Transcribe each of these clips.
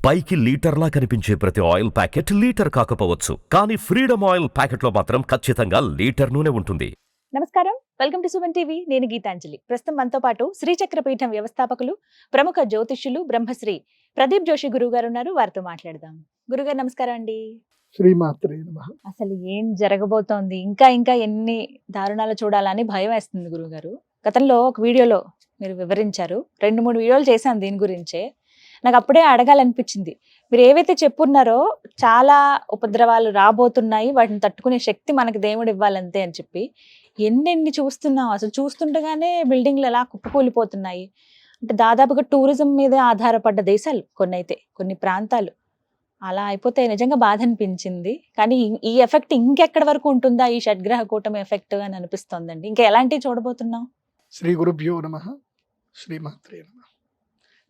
పైకి లీటర్లా కనిపించే ప్రతి ఆయిల్ ప్యాకెట్ లీటర్ కాకపోవచ్చు, కానీ ఫ్రీడమ్ ఆయిల్ ప్యాకెట్లో మాత్రం ఖచ్చితంగా లీటర్ నూనె ఉంటుంది. నమస్కారం, వెల్కమ్ టు సుమన్ టీవీ. నేను గీతాంజలి. ప్రస్తుతం మనతో పాటు శ్రీచక్రపీఠం వ్యవస్థాపకులు, ప్రముఖ జ్యోతిష్యులు బ్రహ్మశ్రీ ప్రదీప్ జోషి గురువు గారు ఉన్నారు. వారితో మాట్లాడదాం. గురుగారు నమస్కారం అండి. శ్రీమాత్రే నమః. అసలు ఏం జరగబోతోంది, ఇంకా ఎన్ని దారుణాలు చూడాలని భయం వేస్తుంది గురుగారు. గతంలో ఒక వీడియోలో మీరు వివరించారు, 2-3 వీడియోలు చేశాను దీని గురించే. నాకు అప్పుడే అడగాలనిపించింది, మీరు ఏవైతే చెప్పున్నారో చాలా ఉపద్రవాలు రాబోతున్నాయి, వాటిని తట్టుకునే శక్తి మనకి దేవుడు ఇవ్వాలంతే అని చెప్పి ఎన్నెన్ని చూస్తున్నాం. అసలు చూస్తుండగానే బిల్డింగ్లు ఎలా కుప్పకూలిపోతున్నాయి. అంటే దాదాపుగా టూరిజం మీదే ఆధారపడ్డ దేశాలు కొన్ని ప్రాంతాలు అలా అయిపోతే నిజంగా బాధ అనిపించింది. కానీ ఈ ఎఫెక్ట్ ఇంకెక్కడి వరకు ఉంటుందా, ఈ షడ్గ్రహ కూటమి ఎఫెక్ట్ అని అనిపిస్తోందండి. ఇంకా ఎలాంటివి చూడబోతున్నాం? శ్రీ గురుభ్యో నమః. శ్రీమాత్రే నమః.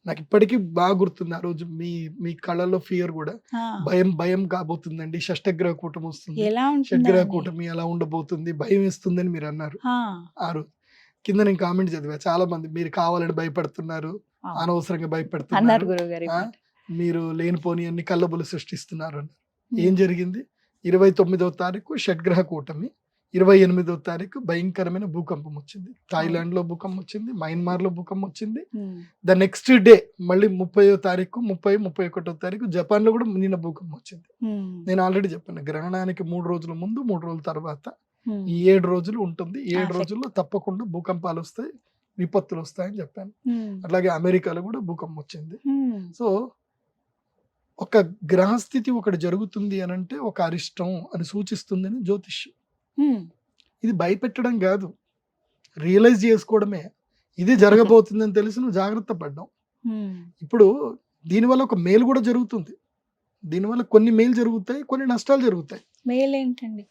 నాకు ఇప్పటికీ బాగా గుర్తుంది, ఆ రోజు మీ కళ్ళలో ఫియర్ కూడా, భయం కాబోతుందండి, షష్టగ్రహ కూటమి వస్తుంది, ఎలా షడ్గ్రహ ఉంటుంది? కూటమి ఎలా ఉండబోతుంది, భయం వేస్తుందని మీరు అన్నారు. ఆ రోజు కింద నేను కామెంట్ చదివా, చాలా మంది మీరు కావాలని భయపడుతున్నారు, అనవసరంగా అన్నారు భయపడుతున్నారు, గురువు గారు. మీరు లేనిపోని అన్ని కల్లబులు సృష్టిస్తున్నారు అన్నారు. ఏం జరిగింది? 29వ తారీఖు షడ్గ్రహ కూటమి, 28వ తారీఖు భయంకరమైన భూకంపం వచ్చింది. థాయిలాండ్ లో భూకంపం వచ్చింది, మయన్మార్ లో భూకంపం వచ్చింది. ద నెక్స్ట్ డే మళ్ళీ 30వ తారీఖు 31వ తారీఖు జపాన్ లో కూడా నిన్న భూకంపం వచ్చింది. నేను ఆల్రెడీ చెప్పాను, గ్రహణానికి 3 రోజుల ముందు 3 రోజుల తర్వాత ఈ 7 రోజులు ఉంటుంది. 7 రోజుల్లో తప్పకుండా భూకంపాలు వస్తాయి, విపత్తులు వస్తాయని చెప్పాను. అట్లాగే అమెరికాలో కూడా భూకంపం వచ్చింది. సో ఒక గ్రహస్థితి ఒకటి జరుగుతుంది అని అంటే ఒక అరిష్టం అని సూచిస్తుందని జ్యోతిష్యం. ఇది భయపెట్టడం కాదు, రియలైజ్ చేసుకోవడమే. ఇది జరగబోతుందని తెలిసి నువ్వు జాగ్రత్త పడ్డావు. ఇప్పుడు దీనివల్ల ఒక మేలు కూడా జరుగుతుంది. దీనివల్ల కొన్ని మేలు జరుగుతాయి, కొన్ని నష్టాలు జరుగుతాయి. మేలు ఏంటండి?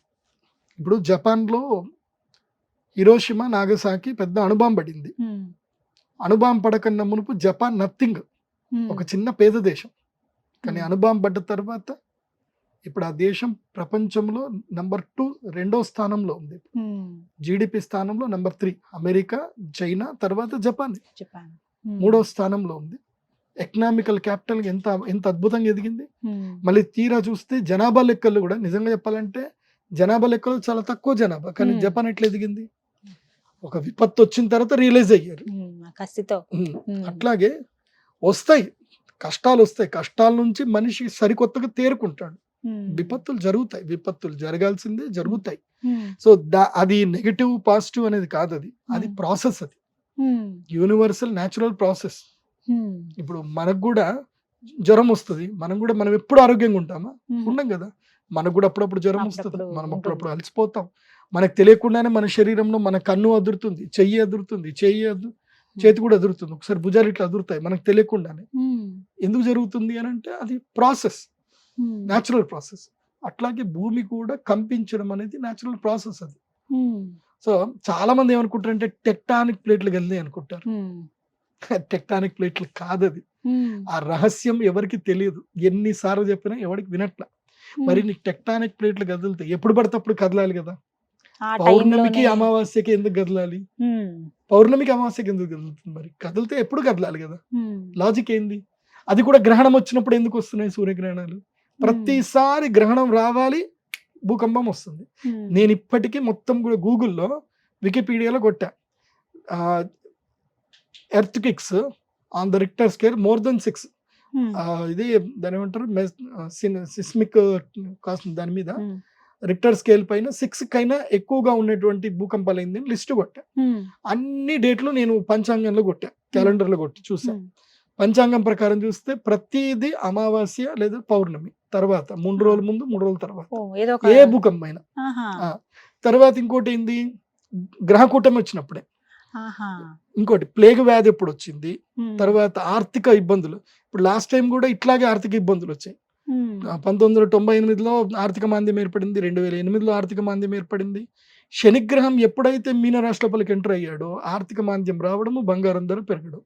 ఇప్పుడు జపాన్లో హిరోషిమా నాగసాకి పెద్ద అణుబాంబు పడింది. అణుబాంబు పడకన్నా మునుపు జపాన్ నథింగ్, ఒక చిన్న పేద దేశం. కానీ అణుబాంబు పడ్డ తర్వాత ఇప్పుడు ఆ దేశం ప్రపంచంలో నంబర్ 2 రెండో స్థానంలో ఉంది. జీడిపి స్థానంలో నంబర్ 3 అమెరికా, చైనా, తర్వాత జపాన్ 3వ స్థానంలో ఉంది. ఎకనామికల్ క్యాపిటల్ ఎంత అద్భుతంగా ఎదిగింది. మళ్ళీ తీరా చూస్తే జనాభా లెక్కలు కూడా, నిజంగా చెప్పాలంటే జనాభా లెక్కలు చాలా తక్కువ జనాభా, కానీ జపాన్ ఎట్లా ఎదిగింది? ఒక విపత్తు వచ్చిన తర్వాత రియలైజ్ అయ్యారు. అట్లాగే వస్తాయి కష్టాలు, వస్తాయి కష్టాల నుంచి మనిషి సరికొత్తగా తేరుకుంటాడు. విపత్తులు జరుగుతాయి, విపత్తులు జరగాల్సిందే, జరుగుతాయి. సో అది నెగటివ్ పాజిటివ్ అనేది కాదు, అది ప్రాసెస్, అది యూనివర్సల్ న్యాచురల్ ప్రాసెస్. ఇప్పుడు మనకు కూడా జ్వరం వస్తుంది, మనం ఎప్పుడు ఆరోగ్యంగా ఉంటామా? ఉండం కదా. మనకు కూడా అప్పుడప్పుడు జ్వరం వస్తుంది, మనం అప్పుడప్పుడు అలసిపోతాం. మనకు తెలియకుండానే మన శరీరంలో మన కన్ను అదురుతుంది, చేతి కూడా అదురుతుంది, ఒకసారి భుజాలు ఇట్లా అదురుతాయి మనకు తెలియకుండానే. ఎందుకు జరుగుతుంది అని అంటే అది ప్రాసెస్, న్యాచురల్ ప్రాసెస్. అట్లాగే భూమి కూడా కంపించడం అనేది న్యాచురల్ ప్రాసెస్ అది. సో చాలా మంది ఏమనుకుంటారు అంటే టెక్టానిక్ ప్లేట్లు గెలినాయి అనుకుంటారు. టెక్టానిక్ ప్లేట్లు కాదు అది. ఆ రహస్యం ఎవరికి తెలియదు, ఎన్నిసార్లు చెప్పినా ఎవరికి వినట్ల. మరి నీకు టెక్టానిక్ ప్లేట్లు కదులుతాయి, ఎప్పుడు పడితే అప్పుడు కదలాలి కదా. పౌర్ణమికి అమావాస్యకి ఎందుకు కదలాలి? పౌర్ణమికి అమావాస్యకి ఎందుకు కదులుతుంది? మరి కదిలితే ఎప్పుడు కదలాలి కదా. లాజిక్ ఏంది? అది కూడా గ్రహణం వచ్చినప్పుడు ఎందుకు వస్తున్నాయి సూర్యగ్రహణాలు? ప్రతిసారి గ్రహణం రావాలి, భూకంపం వస్తుంది. నేను ఇప్పటికీ మొత్తం కూడా గూగుల్లో, వికీపీడియాలో కొట్టా, earthquakes on the Richter scale more than 6. ఇది దాని ఏమంటారు, సిస్మిక్ కాస్ట్, దాని మీద రిక్టర్ స్కేల్ పైన 6 కైనా ఎక్కువగా ఉన్నటువంటి భూకంపాలు అయింది లిస్ట్ కొట్టా. అన్ని డేట్లు నేను పంచాంగంలో కొట్టా, క్యాలెండర్లో కొట్టి చూసా. పంచాంగం ప్రకారం చూస్తే ప్రతిదీ అమావాస్య లేదా పౌర్ణమి తర్వాత 3 రోజుల ముందు, 3 రోజుల తర్వాత ఏ భూకంపం అయినా. తర్వాత ఇంకోటి ఏంది, గ్రహకూటమి వచ్చినప్పుడే. ఇంకోటి ప్లేగ్ వ్యాధి ఎప్పుడు వచ్చింది, తర్వాత ఆర్థిక ఇబ్బందులు. ఇప్పుడు లాస్ట్ టైం కూడా ఇట్లాగే ఆర్థిక ఇబ్బందులు వచ్చాయి. 1998లో ఆర్థిక మాంద్యం ఏర్పడింది, 2008లో ఆర్థిక మాంద్యం ఏర్పడింది. శనిగ్రహం ఎప్పుడైతే మీనరాశి లోపలికి ఎంటర్ అయ్యాడో ఆర్థిక మాంద్యం రావడము, బంగారం ధర పెరగడం,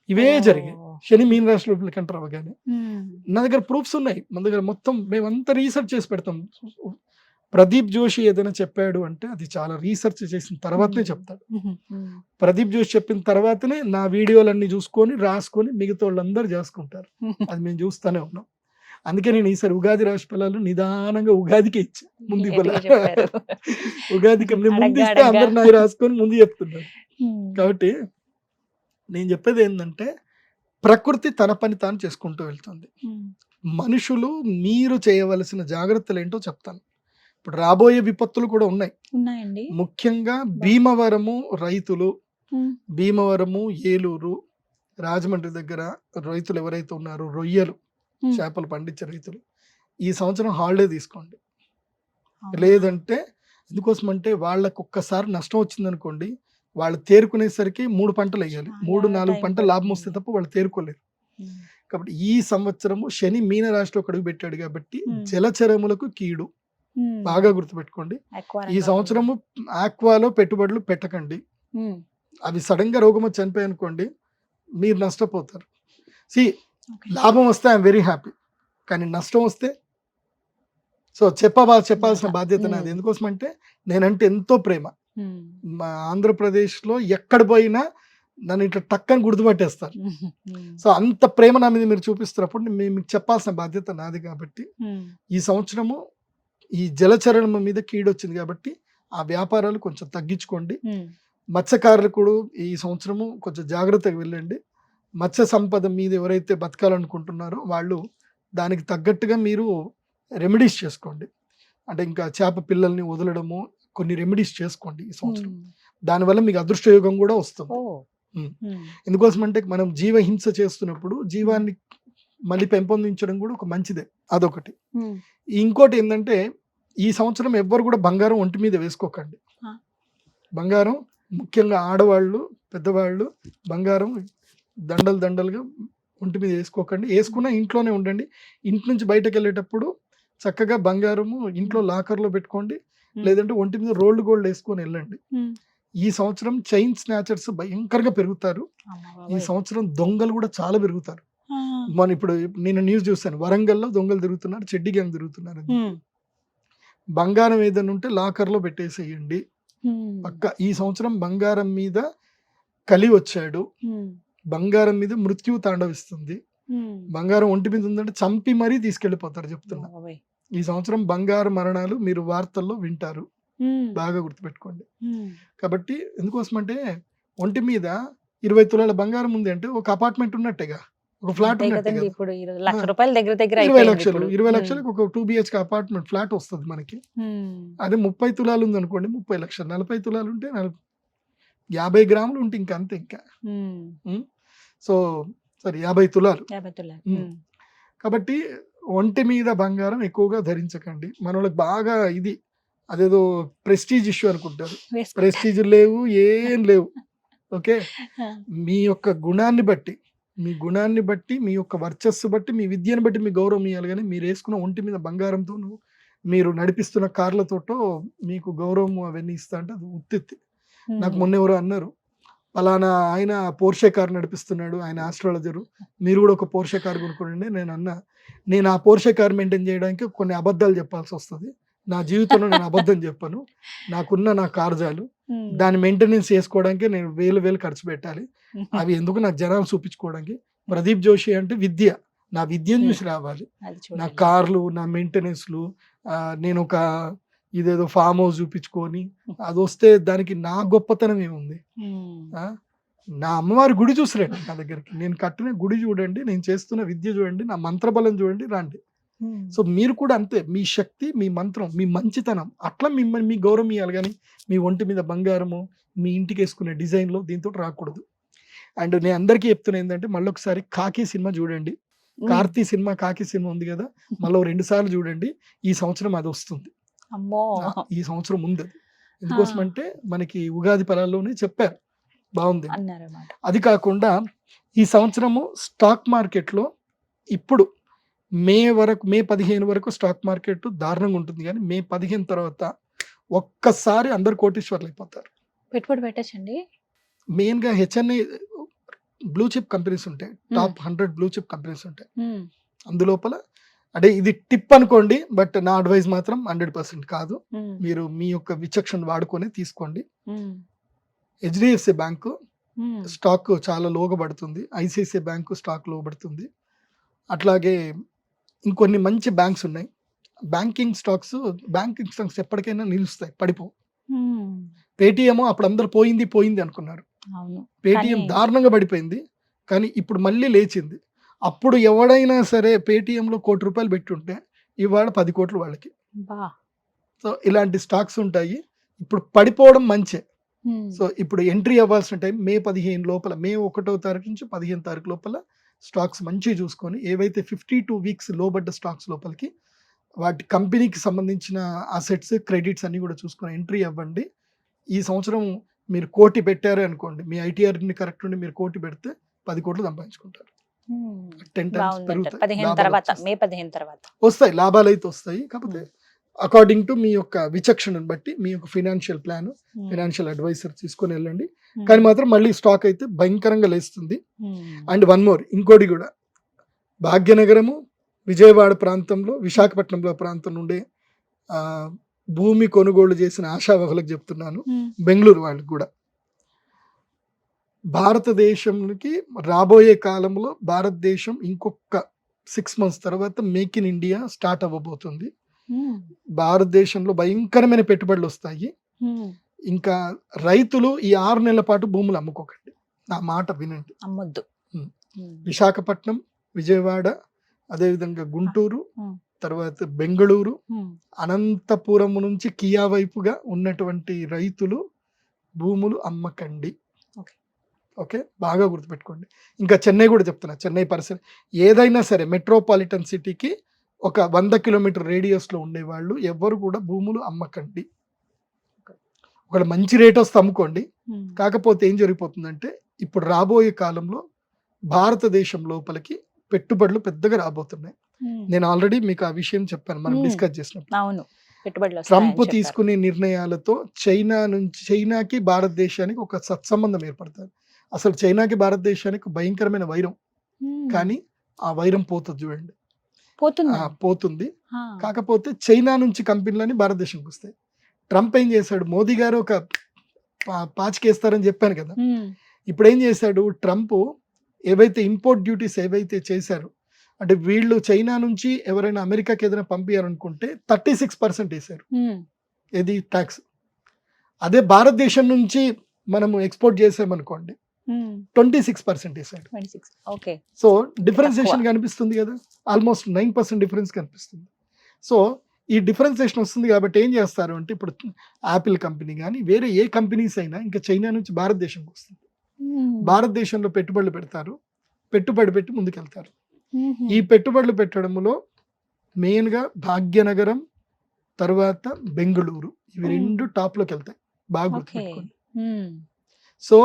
ఇవే జరిగాయి. శని మీన రాశి లోపలికి ఎంటర్ అవ్వగానే. నా దగ్గర ప్రూఫ్స్ ఉన్నాయి, మన దగ్గర మొత్తం మేమంతా రీసెర్చ్ చేసి పెడతాం. ప్రదీప్ జోషి ఏదైనా చెప్పాడు అంటే అది చాలా రీసెర్చ్ చేసిన తర్వాతనే చెప్తాడు. ప్రదీప్ జోషి చెప్పిన తర్వాతనే నా వీడియోలన్నీ చూసుకొని రాసుకొని మిగతా వాళ్ళందరూ చేసుకుంటారు. అది మేము చూస్తూనే ఉన్నాం. అందుకే నేను ఈసారి ఉగాది రాశి ఫలాలు నిదానంగా ఉగాదికే ఇచ్చా. ముందు ఉగాదికి ముందు ఇస్తే అందరు నాకు రాసుకొని ముందు చెప్తున్నారు. కాబట్టి నేను చెప్పేది ఏంటంటే ప్రకృతి తన పని తాను చేసుకుంటూ వెళ్తుంది. మనుషులు మీరు చేయవలసిన జాగ్రత్తలు ఏంటో చెప్తాను. ఇప్పుడు రాబోయే విపత్తులు కూడా ఉన్నాయండి. ముఖ్యంగా భీమవరము రైతులు, భీమవరము, ఏలూరు, రాజమండ్రి దగ్గర రైతులు ఎవరైతే ఉన్నారో రొయ్యలు చేపలు పండించే రైతులు ఈ సంవత్సరం హాలిడే తీసుకోండి. లేదంటే ఎందుకోసం అంటే వాళ్ళకు ఒక్కసారి నష్టం వచ్చింది అనుకోండి, వాళ్ళు తేరుకునేసరికి 3 పంటలు వేయాలి. 3-4 పంటలు లాభం వస్తే తప్ప వాళ్ళు తేరుకోలేరు. కాబట్టి ఈ సంవత్సరము శని మీన రాశిలో అడుగు పెట్టాడు కాబట్టి జలచరములకు కీడు బాగా గుర్తుపెట్టుకోండి. ఈ సంవత్సరము ఆక్వాలో పెట్టుబడులు పెట్టకండి. అవి సడన్ గా రోగం వచ్చి చనిపోయి అనుకోండి మీరు నష్టపోతారు. లాభం వస్తే ఐఎమ్ వెరీ హ్యాపీ, కానీ నష్టం వస్తే సో చెప్పాల్సిన బాధ్యత నాది. ఎందుకోసం అంటే నేనంటే ఎంతో ప్రేమ. మా ఆంధ్రప్రదేశ్లో ఎక్కడ పోయినా నన్ను ఇట్లా టక్కని గుర్తుపట్టేస్తారు. సో అంత ప్రేమ నా మీద మీరు చూపిస్తున్నప్పుడు మీకు చెప్పాల్సిన బాధ్యత నాది. కాబట్టి ఈ సంవత్సరము ఈ జలచరణం మీద కీడొచ్చింది కాబట్టి ఆ వ్యాపారాలు కొంచెం తగ్గించుకోండి. మత్స్యకారులు కూడా ఈ సంవత్సరము కొంచెం జాగ్రత్తగా వెళ్ళండి. మత్స్య సంపద మీద ఎవరైతే బతకాలనుకుంటున్నారో వాళ్ళు దానికి తగ్గట్టుగా మీరు రెమెడీస్ చేసుకోండి. అంటే ఇంకా చేప పిల్లల్ని వదలడము, కొన్ని రెమెడీస్ చేసుకోండి ఈ సంవత్సరం. దానివల్ల మీకు అదృష్టయోగం కూడా వస్తుంది. ఎందుకోసం అంటే మనం జీవహింస చేస్తున్నప్పుడు జీవాన్ని మళ్ళీ పెంపొందించడం కూడా ఒక మంచిదే. అదొకటి. ఇంకోటి ఏంటంటే ఈ సంవత్సరం ఎవ్వరు కూడా బంగారం ఒంటి మీద వేసుకోకండి. బంగారం ముఖ్యంగా ఆడవాళ్ళు, పెద్దవాళ్ళు బంగారం దండలుగా ఒంటి మీద వేసుకోకండి. వేసుకున్నా ఇంట్లోనే ఉండండి. ఇంటి నుంచి బయటకు వెళ్ళేటప్పుడు చక్కగా బంగారము ఇంట్లో లాకర్లో పెట్టుకోండి. లేదంటే ఒంటి మీద రోల్డ్ గోల్డ్ వేసుకొని వెళ్ళండి. ఈ సంవత్సరం చైన్ స్నాచర్స్ భయంకరంగా పెరుగుతారు. ఈ సంవత్సరం దొంగలు కూడా చాలా పెరుగుతారు. ఇప్పుడు నేను న్యూస్ చూస్తాను, వరంగల్లో దొంగలు తిరుగుతున్నారు, చెడ్డి గ్యాంగ్ తిరుగుతున్నారు. బంగారం ఏదైనా ఉంటే లాకర్లో పెట్టేసేయండి పక్క. ఈ సంవత్సరం బంగారం మీద కలి వచ్చాడు, బంగారం మీద మృత్యు తాండవిస్తుంది. బంగారం ఒంటి మీద ఉందంటే చంపి మరీ తీసుకెళ్లిపోతారు చెప్తున్నా. ఈ సంవత్సరం బంగారు మరణాలు మీరు వార్తల్లో వింటారు, బాగా గుర్తుపెట్టుకోండి. కాబట్టి ఎందుకోసం అంటే ఒంటి మీద 20 తులాల బంగారం ఉంది అంటే ఒక అపార్ట్మెంట్ ఉన్నట్టేగా, ఒక ఫ్లాట్ ఉన్నట్టే. 20 లక్షలకు ఒక 2 BHK అపార్ట్మెంట్ ఫ్లాట్ వస్తుంది మనకి. అదే 30 తులాలు ఉంది అనుకోండి 30 లక్షలు. 40 తులాలు ఉంటే 50 గ్రాములు ఉంటే ఇంకా అంతే. ఇంకా సో సరే 50 తులాలు. కాబట్టి ఒంటి మీద బంగారం ఎక్కువగా ధరించకండి. మన వాళ్ళకి బాగా ఇది అదేదో ప్రెస్టీజ్ ఇష్యూ అనుకుంటారు. ప్రెస్టీజ్ లేవు, ఏం లేవు. ఓకే, మీ యొక్క గుణాన్ని బట్టి, మీ యొక్క వర్చస్సు బట్టి, మీ విద్యను బట్టి మీ గౌరవం ఇవ్వాలి. కానీ మీరు వేసుకున్న ఒంటి మీద బంగారంతో మీరు నడిపిస్తున్న కార్లతోటో మీకు గౌరవం అవన్నీ ఇస్తా అంటే అది ఉత్తిత్తి. నాకు మొన్న ఎవరో అన్నారు, పలానా ఆయన పోర్షే కార్ నడిపిస్తున్నాడు, ఆయన ఆస్ట్రాలజరు, మీరు కూడా ఒక పోర్షే కార్ కొనుక్కోండి. నేను అన్నా, నేను ఆ పోర్షే కార్ మెయింటైన్ చేయడానికి కొన్ని అబద్ధాలు చెప్పాల్సి వస్తుంది. నా జీవితంలో నేను అబద్ధం చెప్పను. నాకున్న నా కార్జాలు దాని మెయింటెనెన్స్ చేసుకోవడానికి నేను వేలు ఖర్చు పెట్టాలి. అవి ఎందుకు నాకు జనాలు చూపించుకోవడానికి. ప్రదీప్ జోషి అంటే విద్య, నా విద్యను చూసి రావాలి. నా కార్లు, నా మెయింటెనెన్స్లు, నేను ఒక ఇదేదో ఫామ్ హౌస్ చూపించుకొని అది వస్తే దానికి నా గొప్పతనం ఏముంది? నా అమ్మవారి గుడి చూసిరండి నా దగ్గరికి. నేను కట్టిన గుడి చూడండి, నేను చేస్తున్న విద్య చూడండి, నా మంత్రబలం చూడండి, రండి. సో మీరు కూడా అంతే, మీ శక్తి, మీ మంత్రం, మీ మంచితనం అట్లా మిమ్మల్ని మీ గౌరవం ఇవ్వాలి. కానీ మీ ఒంటి మీద బంగారము, మీ ఇంటికి వేసుకునే డిజైన్లో దీంతో రాకూడదు. అండ్ నేను అందరికీ చెప్తున్నా ఏంటంటే మళ్ళీ ఒకసారి కాకి సినిమా చూడండి. కార్తీ సినిమా, కాకి సినిమా ఉంది కదా, మళ్ళీ 2 సార్లు చూడండి. ఈ సంవత్సరం అది వస్తుంది. ఈ సంవత్సరం ఉంది. ఎందుకోసం అంటే మనకి ఉగాది ఫలాల్లోనే చెప్పారు, బాగుంది. అది కాకుండా ఈ సంవత్సరము స్టాక్ మార్కెట్లో ఇప్పుడు మే 15 వరకు స్టాక్ మార్కెట్ దారుణంగా ఉంటుంది. కానీ మే 15 తర్వాత ఒక్కసారి అందరు కోటీశ్వర్లు అయిపోతారు. పెట్టుబడి పెట్టచ్చండి. మెయిన్గా HNI బ్లూ చిప్ కంపెనీస్ ఉంటాయి, టాప్ 100 బ్లూ చిప్ కంపెనీస్ ఉంటాయి. అందులోపల అంటే ఇది టిప్ అనుకోండి, బట్ నా అడ్వైస్ మాత్రం 100% కాదు. మీరు మీ యొక్క విచక్షణ వాడుకొని తీసుకోండి. హెచ్డిఎఫ్సి బ్యాంకు స్టాక్ చాలా లోగా పడుతుంది, ఐసిఐసిఐ బ్యాంకు స్టాక్ లో పడుతుంది. అట్లాగే ఇంకొన్ని మంచి బ్యాంక్స్ ఉన్నాయి. బ్యాంకింగ్ స్టాక్స్ ఎప్పటికైనా నిలుస్తాయి, పడిపోవు. పేటిఎం అప్పుడు అందరు పోయింది అనుకున్నారు. పేటిఎం దారుణంగా పడిపోయింది, కానీ ఇప్పుడు మళ్ళీ లేచింది. అప్పుడు ఎవడైనా సరే పేటిఎంలో ₹1,00,00,000 పెట్టుంటే ఇవాళ 10 కోట్లు వాళ్ళకి. సో ఇలాంటి స్టాక్స్ ఉంటాయి. ఇప్పుడు పడిపోవడం మంచే. సో ఇప్పుడు ఎంట్రీ అవ్వాల్సిన టైం మే 15 లోపల, మే 1వ తారీఖు నుంచి 15 తారీఖు లోపల స్టాక్స్ మంచిగా చూసుకొని ఏవైతే 52 వీక్స్ లోబడ్డ స్టాక్స్ లోపలికి వాటి కంపెనీకి సంబంధించిన అసెట్స్, క్రెడిట్స్ అన్ని కూడా చూసుకొని ఎంట్రీ అవ్వండి. ఈ సంవత్సరం మీరు 1 కోటి పెట్టారు అనుకోండి, మీ ఐటీఆర్ని కరెక్ట్ ఉండి మీరు 1 కోటి పెడితే 10 కోట్లు సంపాదించుకుంటారు. 10 టైమ్స్ వస్తాయి, లాభాలు అయితే వస్తాయి. కాకపోతే అకార్డింగ్ టు మీ యొక్క విచక్షణను బట్టి మీ యొక్క ఫైనాన్షియల్ ప్లాన్, ఫైనాన్షియల్ అడ్వైజర్ తీసుకొని వెళ్ళండి. కానీ మాత్రం మళ్ళీ స్టాక్ అయితే భయంకరంగా లేస్తుంది. అండ్ వన్ మోర్, ఇంకోటి కూడా, భాగ్యనగరము, విజయవాడ ప్రాంతంలో, విశాఖపట్నంలో ప్రాంతం నుండి భూమి కొనుగోలు చేసిన ఆశావహులకు చెప్తున్నాను, బెంగళూరు వాళ్ళకి కూడా, భారతదేశంకి రాబోయే కాలంలో భారతదేశం ఇంకొక 6 months తర్వాత మేక్ ఇన్ ఇండియా స్టార్ట్ అవ్వబోతుంది. భారతదేశంలో భయంకరమైన పెట్టుబడులు వస్తాయి. ఇంకా రైతులు ఈ 6 నెలల పాటు భూములు అమ్ముకోకండి, నా మాట వినండి. అమ్మొద్దు. విశాఖపట్నం, విజయవాడ, అదేవిధంగా గుంటూరు, తర్వాత బెంగళూరు, అనంతపురం నుంచి కియా వైపుగా ఉన్నటువంటి రైతులు భూములు అమ్మకండి. ఓకే, బాగా గుర్తుపెట్టుకోండి. ఇంకా చెన్నై కూడా చెప్తున్నా, చెన్నై పరిసర ఏదైనా సరే మెట్రోపాలిటన్ సిటీకి ఒక 100 కిలోమీటర్ రేడియస్లో ఉండేవాళ్ళు ఎవరు కూడా భూములు అమ్మకండి. ఒక మంచి రేట్ వస్తే అమ్ముకోండి. కాకపోతే ఏం జరిగిపోతుందంటే ఇప్పుడు రాబోయే కాలంలో భారతదేశం లోపలికి పెట్టుబడులు పెద్దగా రాబోతున్నాయి. నేను ఆల్రెడీ మీకు ఆ విషయం చెప్పాను, మనం డిస్కస్ చేసినప్పుడు. ట్రంప్ తీసుకునే నిర్ణయాలతో చైనాకి భారతదేశానికి ఒక సత్సంబంధం ఏర్పడుతుంది. అసలు చైనాకి భారతదేశానికి భయంకరమైన వైరం, కానీ ఆ వైరం పోతుంది, చూడండి, పోతుంది. కాకపోతే చైనా నుంచి కంపెనీలని భారతదేశానికి వస్తాయి. ట్రంప్ ఏం చేశాడు, మోదీ గారు ఒక పాచికేస్తారని చెప్పాను కదా, ఇప్పుడు ఏం చేశాడు ట్రంప్, ఏవైతే ఇంపోర్ట్ డ్యూటీస్ ఏవైతే చేశారో, అంటే వీళ్ళు చైనా నుంచి ఎవరైనా అమెరికాకి ఏదైనా పంపించారనుకుంటే 36% వేశారు, ఏది ట్యాక్స్. అదే భారతదేశం నుంచి మనము ఎక్స్పోర్ట్ చేసామనుకోండి 26% వేశాడు. సో డిఫరెన్సియేషన్ కనిపిస్తుంది కదా, ఆల్మోస్ట్ 9% డిఫరెన్స్ కనిపిస్తుంది. సో ఈ డిఫరెన్సియేషన్ వస్తుంది కాబట్టి ఏం చేస్తారు అంటే, ఇప్పుడు యాపిల్ కంపెనీ కానీ వేరే ఏ కంపెనీస్ అయినా ఇంకా చైనా నుంచి భారతదేశంకి వస్తుంది, భారతదేశంలో పెట్టుబడులు పెడతారు, పెట్టుబడి పెట్టి ముందుకెళ్తారు. ఈ పెట్టుబడులు పెట్టడంలో మెయిన్గా భాగ్యనగరం, తర్వాత బెంగళూరు, ఇవి 2 టాప్లోకి వెళ్తాయి, బాగా గుర్తుపెట్టుకోండి. సో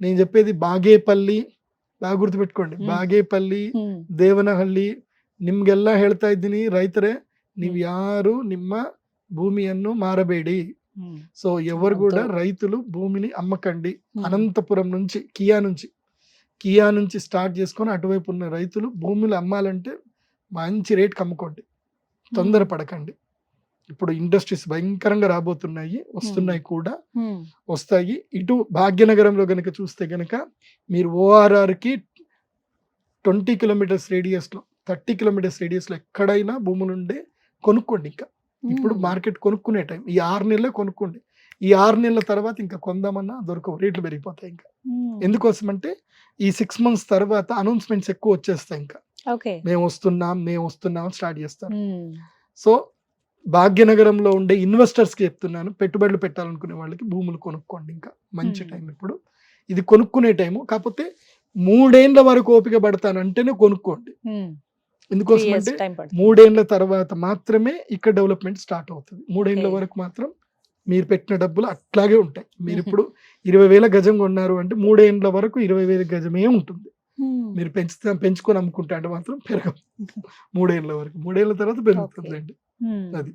నేను చెప్పేది బాగేపల్లి, బాగా ಗುರ್ತುపెట్టుకోండి, ಬಾಗೇಪಲ್ಲಿ, ದೇವನಹಳ್ಳಿ, ನಿಮ್ಗೆಲ್ಲ ಹೇಳ್ತಾ ಇದ್ದೀನಿ ರೈತರೇ, ನೀವು ಯಾರು ನಿಮ್ಮ ಭೂಮಿಯನ್ನು ಮಾರಬೇಡಿ. సో ఎవరు కూడా రైతులు భూమిని అమ్మకండి. అనంతపురం నుంచి కియా నుంచి స్టార్ట్ చేసుకొని అటువైపు ఉన్న రైతులు భూములు అమ్మాలంటే మంచి రేట్కి అమ్ముకోండి, తొందరపడకండి. ఇప్పుడు ఇండస్ట్రీస్ భయంకరంగా రాబోతున్నాయి, వస్తున్నాయి కూడా, వస్తాయి. ఇటు భాగ్యనగరంలో గనక చూస్తే గనక మీరు ఓఆర్ఆర్కి 20 కిలోమీటర్స్ రేడియస్లో, 30 కిలోమీటర్స్ రేడియస్లో ఎక్కడైనా భూములుండే కొనుక్కోండి. ఇంకా ఇప్పుడు మార్కెట్ కొనుక్కునే టైం, ఈ 6 నెలలే కొనుక్కోండి. ఈ 6 నెలల తర్వాత ఇంకా కొందామన్నా దొరకవు, రేట్లు పెరిగిపోతాయి. ఇంకా ఎందుకోసం అంటే ఈ 6 months తర్వాత అనౌన్స్మెంట్స్ ఎక్కువ వచ్చేస్తాయి. ఇంకా మేము వస్తున్నాం స్టార్ట్ చేస్తాం. సో భాగ్యనగరంలో ఉండే ఇన్వెస్టర్స్కి చెప్తున్నాను, పెట్టుబడులు పెట్టాలనుకునే వాళ్ళకి భూములు కొనుక్కోండి. ఇంకా మంచి టైం ఇప్పుడు, ఇది కొనుక్కునే టైము. కాకపోతే 3 ఏళ్ల వరకు ఓపిక పడతానంటేనే కొనుక్కోండి. ఎందుకోసం అంటే 3 ఏళ్ల తర్వాత మాత్రమే ఇక్కడ డెవలప్మెంట్ స్టార్ట్ అవుతుంది. 3 ఏళ్ల వరకు మాత్రం మీరు పెట్టిన డబ్బులు అట్లాగే ఉంటాయి. మీరు ఇప్పుడు 20,000 గజం కొన్నారు అంటే 3 ఏళ్ల వరకు 20,000 గజమే ఉంటుంది. మీరు పెంచుకొని అమ్ముకుంటే అంటే మాత్రం పెరగదు 3 ఏళ్ల వరకు. 3 ఏళ్ల తర్వాత పెరుగుతుందండి. అది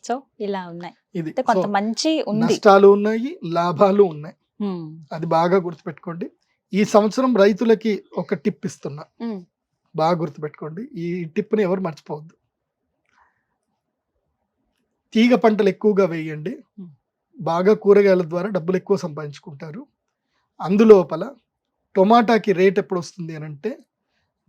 సో ఇలా ఉన్నాయి, ఇది కొంత మంచి నష్టాలు ఉన్నాయి, లాభాలు ఉన్నాయి. అది బాగా గుర్తుపెట్టుకోండి. ఈ సంవత్సరం రైతులకి ఒక టిప్ ఇస్తున్నా, బాగా గుర్తుపెట్టుకోండి, ఈ టిప్ని ఎవరు మర్చిపోవద్దు. తీగ పంటలు ఎక్కువగా వేయండి, బాగా కూరగాయల ద్వారా డబ్బులు ఎక్కువ సంపాదించుకుంటారు. అందులోపల టొమాటాకి రేట్ ఎప్పుడు వస్తుంది అని అంటే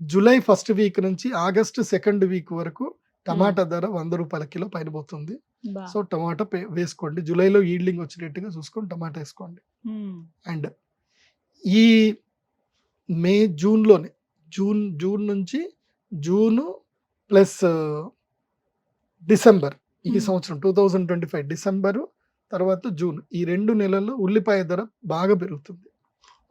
జూలై 1st వీక్ నుంచి ఆగస్టు 2nd వీక్ వరకు టమాటా ధర 100 రూపాయల కిలో పైన పోతుంది. బా. సో టమాటా వేసుకోండి, జూలైలో ఈల్డింగ్ వచ్చేటట్టుగా చూసుకొని టమాటా వేసుకోండి. ఉమ్. అండ్ ఈ మే జూన్లోనే జూన్ నుంచి జూను ప్లస్ డిసెంబర్ ఈ సంవత్సరం 2025 డిసెంబరు తర్వాత జూన్ ఈ 2 నెలల్లో ఉల్లిపాయ ధర బాగా పెరుగుతుంది.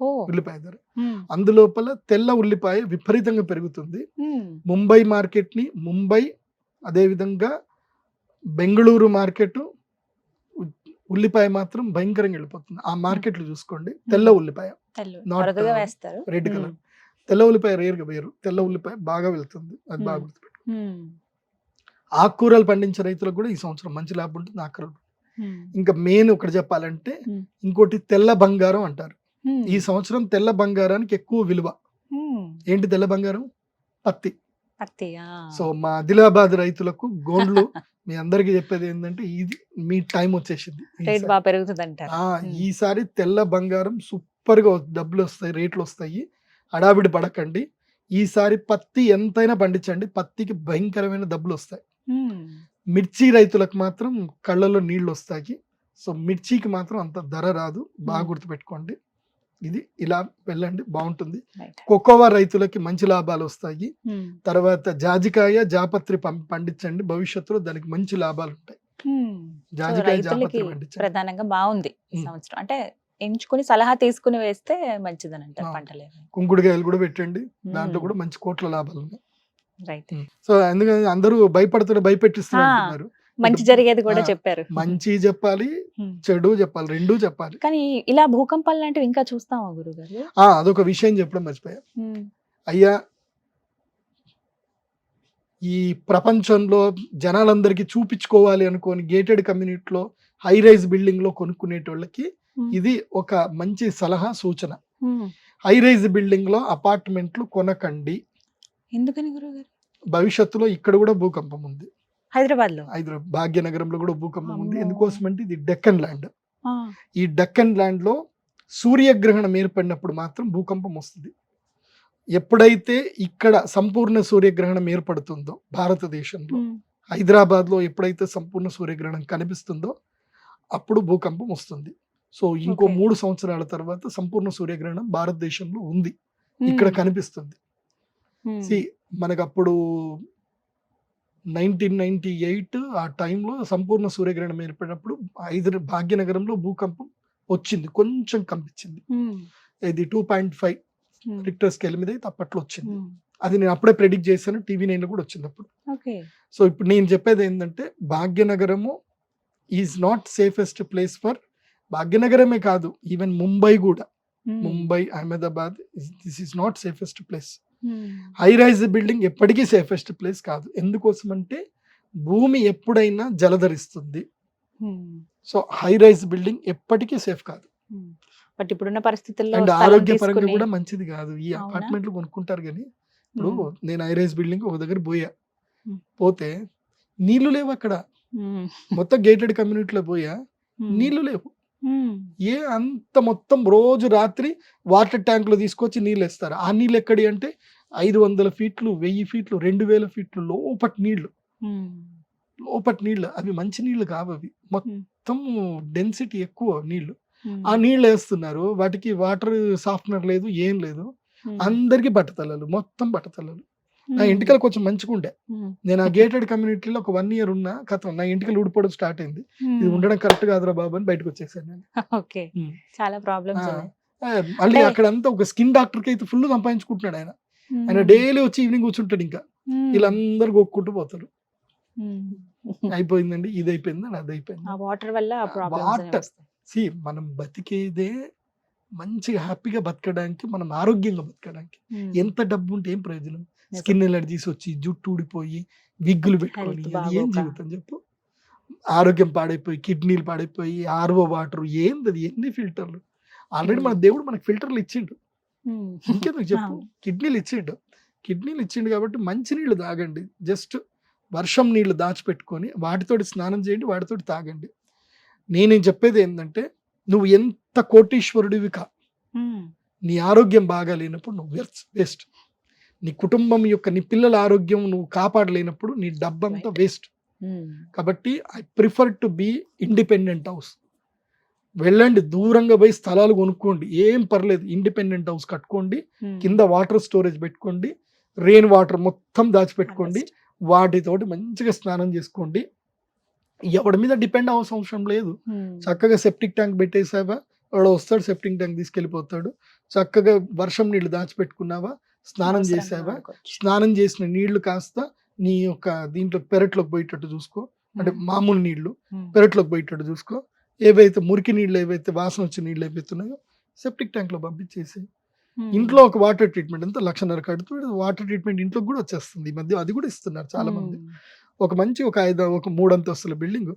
ఓ. ఉల్లిపాయ ధర ఉమ్. అందులోపల తెల్ల ఉల్లిపాయ విపరీతంగా పెరుగుతుంది. ఉమ్. ముంబై మార్కెట్ని అదేవిధంగా బెంగళూరు మార్కెట్ ఉల్లిపాయ మాత్రం భయంకరంగా వెళ్ళిపోతుంది. ఆ మార్కెట్లు చూసుకోండి. తెల్ల ఉల్లిపాయ Not, త్వరగా వేస్తారు. రెడ్ కలర్ తెల్ల ఉల్లిపాయ రేరుగా వేరు, తెల్ల ఉల్లిపాయ బాగా వెళ్తుంది. అది బాగా గుర్తుపెట్టు. ఉమ్. ఆకుకూరలు పండించే రైతులకు కూడా ఈ సంవత్సరం మంచి లాభం ఉంటుంది. ఆకుకూరలు ఉమ్. ఇంకా మెయిన్ ఒకటి చెప్పాలంటే ఇంకోటి తెల్ల బంగారం అంటారు. ఉమ్. ఈ సంవత్సరం తెల్ల బంగారానికి ఎక్కువ విలువ. ఉమ్. ఏంటి తెల్ల బంగారం? పత్తి. పత్తి. సో మా ఆదిలాబాద్ రైతులకు గోల్డ్లు మీ అందరికి చెప్పేది ఏంటంటే ఇది మీ టైం వచ్చేసింది. రేట్ బాగా పెరుగుతుంది అంటారు. ఈసారి తెల్ల బంగారం సూపర్ గా డబ్బులు వస్తాయి, రేట్లు వస్తాయి. హడావిడి పడకండి. ఈసారి పత్తి ఎంతైనా పండించండి, పత్తికి భయంకరమైన డబ్బులు వస్తాయి. ఉమ్. మిర్చి రైతులకు మాత్రం కళ్ళలో నీళ్లు వస్తాయి. సో మిర్చికి మాత్రం అంత ధర రాదు, బాగా గుర్తుపెట్టుకోండి. ఇది ఇలా వెళ్ళండి, బాగుంటుంది. Right. కోకోవా రైతులకి మంచి లాభాలు వస్తాయి. ఉమ్. తర్వాత జాజికాయ జాపత్రి పండించండి, భవిష్యత్తులో దానికి మంచి లాభాలు ఉంటాయి. ఉమ్. సో జాజికాయ రైతులకి జాపత్రి పండించండి. ప్రధానంగా బాగుంది ఈ ఉమ్. సంవత్సరం. అంటే ఎంచుకుని సలహా తీసుకుని వేస్తే మంచిదని అంటారు ఆ. పంటలు. కుంకుడుకాయలు కూడా పెట్టండి, దాంట్లో కూడా మంచి కోట్ల లాభాలు ఉన్నాయి. రైట్. సో అందుకని అందరూ భయపడుతున్నారు. మంచి జరిగేది కూడా ఆ. చెప్పారు. మంచి చెప్పాలి, ఉమ్. చెడు చెప్పాలి, రెండూ చెప్పాలి. కానీ ఇలా భూకంపాలు లాంటివి ఇంకా చూస్తామా గురుగారు? అదొక విషయం చెప్పడం మర్చిపోయా. ఉమ్. అయ్యా, ఈ ప్రపంచంలో జనాలందరికీ చూపించుకోవాలి అనుకోని గేటెడ్ కమ్యూనిటీలో హై రైజ్ బిల్డింగ్ లో కొనుక్కునేటోళ్ళకి ఉమ్. ఇది ఒక మంచి సలహా సూచన. ఉమ్. హై రైజ్ బిల్డింగ్ లో అపార్ట్మెంట్లు కొనకండి. ఎందుకని గురుగారు? భవిష్యత్తులో ఇక్కడ కూడా భూకంపం ఉంది. హైదరాబాద్ లో? భాగ్యనగరంలో కూడా భూకంపం ఉంది. అమ్మో. ఎందుకోసం అంటే ఇది డెక్కన్ ల్యాండ్. ఆ. ఈ డెక్కన్ ల్యాండ్ లో సూర్యగ్రహణం ఏర్పడినప్పుడు మాత్రం భూకంపం వస్తుంది. ఎప్పుడైతే ఇక్కడ సంపూర్ణ సూర్యగ్రహణం ఏర్పడుతుందో భారతదేశంలో, ఉమ్. హైదరాబాద్ లో ఎప్పుడైతే సంపూర్ణ సూర్యగ్రహణం కనిపిస్తుందో అప్పుడు భూకంపం వస్తుంది. సో ఇంకో Okay. 3 సంవత్సరాల తర్వాత సంపూర్ణ సూర్యగ్రహణం భారతదేశంలో ఉంది, ఇక్కడ ఉమ్. కనిపిస్తుంది. ఉమ్. మనకు అప్పుడు 1998 ఆ టైంలో సంపూర్ణ సూర్యగ్రహణం ఏర్పడినప్పుడు భాగ్యనగరంలో భూకంపం వచ్చింది, కొంచెం కంపించింది. ఉమ్. ఇది 2.5 ఉమ్. రిక్టర్ స్కేల్ మీద అయితే అప్పట్లో వచ్చింది. ఉమ్. అది నేను అప్పుడే ప్రెడిక్ట్ చేశాను, టీవీ 9 కూడా వచ్చింది అప్పుడు. ఓకే. సో ఇప్పుడు నేను చెప్పేది ఏంటంటే Bhagyanagaram is not safest place for, భాగ్యనగరమే కాదు ఈవెన్ ముంబై కూడా, um. Mumbai, Ahmedabad, this is not safest place. Um. High rise building ఎప్పటికీ సేఫెస్ట్ ప్లేస్ కాదు. ఎందుకోసం అంటే భూమి ఎప్పుడైనా జలధరిస్తుంది. Um. So high rise building ఎప్పటికీ సేఫ్ కాదు. ఉమ్. బట్ ఇప్పుడున్న పరిస్థితుల్లో అండ్ స్థలం ఆరోగ్యపరంగా తీసుకుని- కూడా మంచిది కాదు. ఈ అవునా? అపార్ట్మెంట్లు కొనుక్కుంటారు కానీ ఇప్పుడు ఉమ్. నేను హై రైజ్ బిల్డింగ్ ఒక దగ్గర పోయా, ఉమ్. పోతే నీళ్లు లేవు అక్కడ. ఉమ్. మొత్తం గేటెడ్ కమ్యూనిటీలో పోయా, ఉమ్. నీళ్లు లేవు. ఉమ్. అంత మొత్తం రోజు రాత్రి వాటర్ ట్యాంక్ లో తీసుకొచ్చి నీళ్ళు వేస్తారు. ఆ నీళ్ళు ఎక్కడి అంటే 500 ఫీట్లు, 1000 ఫీట్లు, 2000 ఫీట్లు లోపటి నీళ్లు. ఉమ్. లోపటి నీళ్ళు అవి మంచి నీళ్లు కావు, అవి మొత్తం డెన్సిటీ ఎక్కువ నీళ్లు. ఉమ్. ఆ నీళ్ళు వేస్తున్నారు, వాటికి వాటర్ సాఫ్ట్నర్ లేదు, ఏం లేదు. ఉమ్. అందరికి బట్టతలలు, మొత్తం బట్టతలలు. నా ఉమ్. ఇంటికలు కొంచెం మంచిగుండే. ఉమ్. నేను ఆ గేటెడ్ కమ్యూనిటీలో ఒక 1 ఇయర్ ఉన్నా, కథ నా ఇంటికలు ఊడిపోవడం స్టార్ట్ అయింది. ఇది ఉమ్. ఉండడం కరెక్ట్ కాదురా బాబు అని బయటకు వచ్చేసాను నేను. ఓకే. ఉమ్. చాలా ప్రాబ్లమ్స్ ఆ, ఉన్నాయి. మళ్ళీ అంటే- అక్కడ అంతా ఒక స్కిన్ డాక్టర్ కి అయితే ఫుల్ సంపాదించుకుంటున్నాడు ఆయన. ఉమ్. ఆయన డైలీ వచ్చి ఈవినింగ్ కూర్చుంటాడు. ఇంకా ఉమ్. వీళ్ళందరూ గొక్కుంటూ పోతారు. ఉమ్. అయిపోయిందండి, ఇది అయిపోయింది, అది అయిపోయింది. ఆ వాటర్ వల్ల ఆ ప్రాబ్లమ్స్ water. మనం బతికేదే మంచిగా హ్యాపీగా బతకడానికి, మనం ఆరోగ్యంగా బతకడానికి. ఎంత డబ్బు ఉంటే ఏం ప్రయోజనం? స్కిన్ ఎలర్జీస్ వచ్చి, జుట్టు ఊడిపోయి, విగ్గులు పెట్టుకొని, Health అది ఏం బాగోక. జీవితం చెప్పు? ఆరోగ్యం పాడైపోయి, కిడ్నీలు పాడైపోయి, ఆర్ఓ వాటర్ ఏంది అది, ఎన్ని ఫిల్టర్లు. ఆల్రెడీ మన దేవుడు మనకి ఫిల్టర్లు ఇచ్చిండు, ఇంకెందుకు చెప్పు? కిడ్నీలు ఇచ్చిండు. కిడ్నీలు ఇచ్చిండు కాబట్టి మంచి నీళ్ళు తాగండి. జస్ట్ వర్షం నీళ్ళు దాచిపెట్టుకొని వాటితోటి స్నానం చేయండి, వాటితోటి తాగండి. నేను చెప్పేది ఏంటంటే, నువ్వు ఎంత కోటీశ్వరుడివి కా, నీ ఆరోగ్యం బాగా లేనప్పుడు నువ్వు వేస్ట్. నీ కుటుంబం యొక్క, నీ పిల్లల ఆరోగ్యం నువ్వు కాపాడలేనప్పుడు నీ డబ్బంతా వేస్ట్. కాబట్టి I prefer to be independent house. వెళ్ళండి, దూరంగా పోయి స్థలాలు కొనుక్కోండి, ఏం పర్లేదు, ఇండిపెండెంట్ హౌస్ కట్టుకోండి, కింద వాటర్ స్టోరేజ్ పెట్టుకోండి, రెయిన్ వాటర్ మొత్తం దాచిపెట్టుకోండి, వాటితోటి మంచిగా స్నానం చేసుకోండి. ఎవడి మీద డిపెండ్ అవసరం లేదు. చక్కగా సెప్టిక్ ట్యాంక్ పెట్టేసావా, వాడు వస్తాడు సెప్టిక్ ట్యాంక్ తీసుకెళ్ళిపోతాడు. చక్కగా వర్షం నీళ్లు దాచిపెట్టుకున్నావా, స్నానం చేసావా, స్నానం చేసిన నీళ్లు కాస్త నీ యొక్క దీంట్లో పెరట్లోకి పోయేటట్టు చూసుకో. అంటే మామూలు నీళ్లు పెరట్లోకి పోయేటట్టు చూసుకో. ఏవైతే మురికి నీళ్ళు, ఏవైతే వాసన వచ్చే నీళ్ళు ఏవైతే ఉన్నాయో సెప్టిక్ ట్యాంక్ లో పంపించేసి, ఇంట్లో ఒక వాటర్ ట్రీట్మెంట్ ఎంత 1,00,000 కడుతూ వాటర్ ట్రీట్మెంట్ ఇంట్లో కూడా వచ్చేస్తుంది. ఈ మధ్య అది కూడా ఇస్తున్నారు చాలా మంది. ఒక మంచి ఒక 3 అంతస్తుల బిల్డింగ్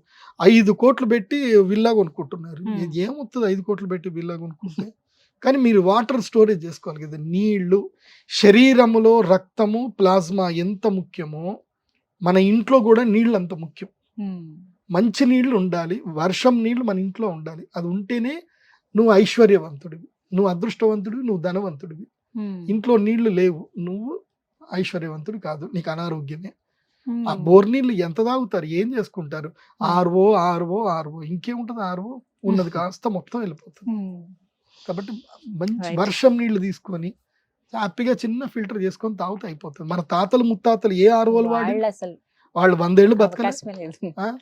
5 కోట్లు పెట్టి విల్లా కొనుక్కుంటున్నారు. ఏమవుతుంది 5 కోట్లు పెట్టి విల్లా కొనుక్కుంటే? కానీ మీరు వాటర్ స్టోరేజ్ చేసుకోవాలి కదా. నీళ్లు, శరీరములో రక్తము, ప్లాస్మా ఎంత ముఖ్యమో మన ఇంట్లో కూడా నీళ్ళు అంత ముఖ్యం. మంచి నీళ్లు ఉండాలి, వర్షం నీళ్లు మన ఇంట్లో ఉండాలి. అది ఉంటేనే నువ్వు ఐశ్వర్యవంతుడివి, నువ్వు అదృష్టవంతుడివి, నువ్వు ధనవంతుడివి. ఇంట్లో నీళ్లు లేవు, నువ్వు ఐశ్వర్యవంతుడు కాదు, నీకు అనారోగ్యమే. ఆ బోర్ నీళ్ళు ఎంత తాగుతారు, ఏం చేసుకుంటారు? ఆర్వో ఇంకేముంటది, ఆర్వో ఉన్నది కాస్త మొత్తం వెళ్ళిపోతుంది. కాబట్టి మంచి వర్షం నీళ్లు తీసుకొని హ్యాపీగా చిన్న ఫిల్టర్ చేసుకొని తాగుతూ అయిపోతుంది. మన తాతలు ముత్తాతలు ఏ ఆర్వోలు వాడి వాళ్ళు 100 ఏళ్ళు బతకలేదు.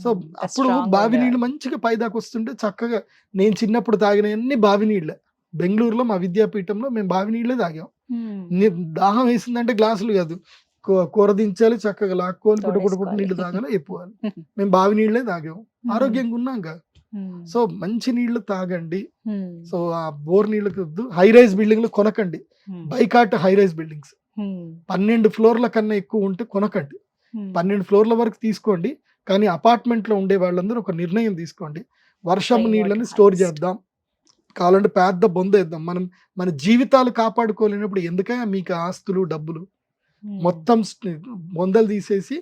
సో అప్పుడు బావి నీళ్ళు మంచిగా పైదాకా వస్తుంటే చక్కగా, నేను చిన్నప్పుడు తాగినవన్నీ బావి నీళ్ళే. బెంగళూరులో మా విద్యాపీఠంలో మేము బావి నీళ్ళే తాగాం. దాహం వేసిందంటే గ్లాసులు కాదు, కూర దించాలి, చక్కగా లాక్కోవాలి, పుట్టు నీళ్లు తాగాలి, అయిపోవాలి. మేము బావి నీళ్ళే తాగాం, ఆరోగ్యంగా ఉన్నాం. సో మంచి నీళ్లు తాగండి. సో ఆ బోర్ నీళ్ళకి వద్దు. హై రైజ్ బిల్డింగ్లు కొనకండి, బైకాట్ హై రైజ్ బిల్డింగ్స్ 12 ఫ్లోర్ల కన్నా ఎక్కువ ఉంటే కొనకండి. 12 ఫ్లోర్ల వరకు తీసుకోండి, కానీ అపార్ట్మెంట్లో ఉండే వాళ్ళందరూ ఒక నిర్ణయం తీసుకోండి, వర్షం నీళ్ళని స్టోర్ చేద్దాం, కావాలంటే పెద్ద బొంద వేద్దాం. మన జీవితాలు కాపాడుకోలేనప్పుడు ఎందుకైనా మీకు ఆస్తులు డబ్బులు మొత్తం బొందలు తీసేసి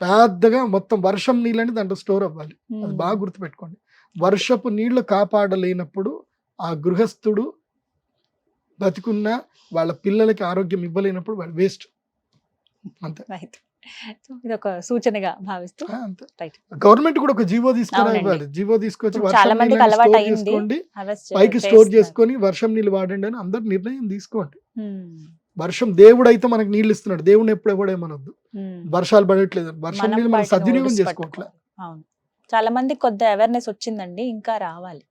పెద్దగా మొత్తం వర్షం నీళ్ళని దాంట్లో స్టోర్ అవ్వాలి. అది బాగా గుర్తుపెట్టుకోండి. వర్షపు నీళ్లు కాపాడలేనప్పుడు ఆ గృహస్థుడు బతికున్న వాళ్ళ పిల్లలకి ఆరోగ్యం ఇవ్వలేనప్పుడు వాళ్ళు వేస్ట్. అంతే. ఇది ఒక సూచనగా భావిస్తూ గవర్నమెంట్ కూడా ఒక జీవో తీసుకురావాలి. జీవో తీసుకొచ్చి చాలా మందికి అలవాటు అయింది, చేసుకోండి, పైకి స్టోర్ చేసుకొని వర్షం నీళ్ళు వాడండి అని అందరు నిర్ణయం తీసుకోండి. వర్షం దేవుడు అయితే మనకు నీళ్ళు ఇస్తున్నాడు, దేవుడిని ఎప్పుడు ఇవ్వడేమనొద్దు. వర్షాలు పడట్లేదు, వర్షం నీళ్ళు మనం సద్వినియోగం చేసుకోవట్లేదు. చాలా మంది కొద్ది అవేర్నెస్ వచ్చిందండి, ఇంకా రావాలి.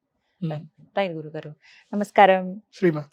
రైట్ గురుగారు, నమస్కారం. శ్రీమాత.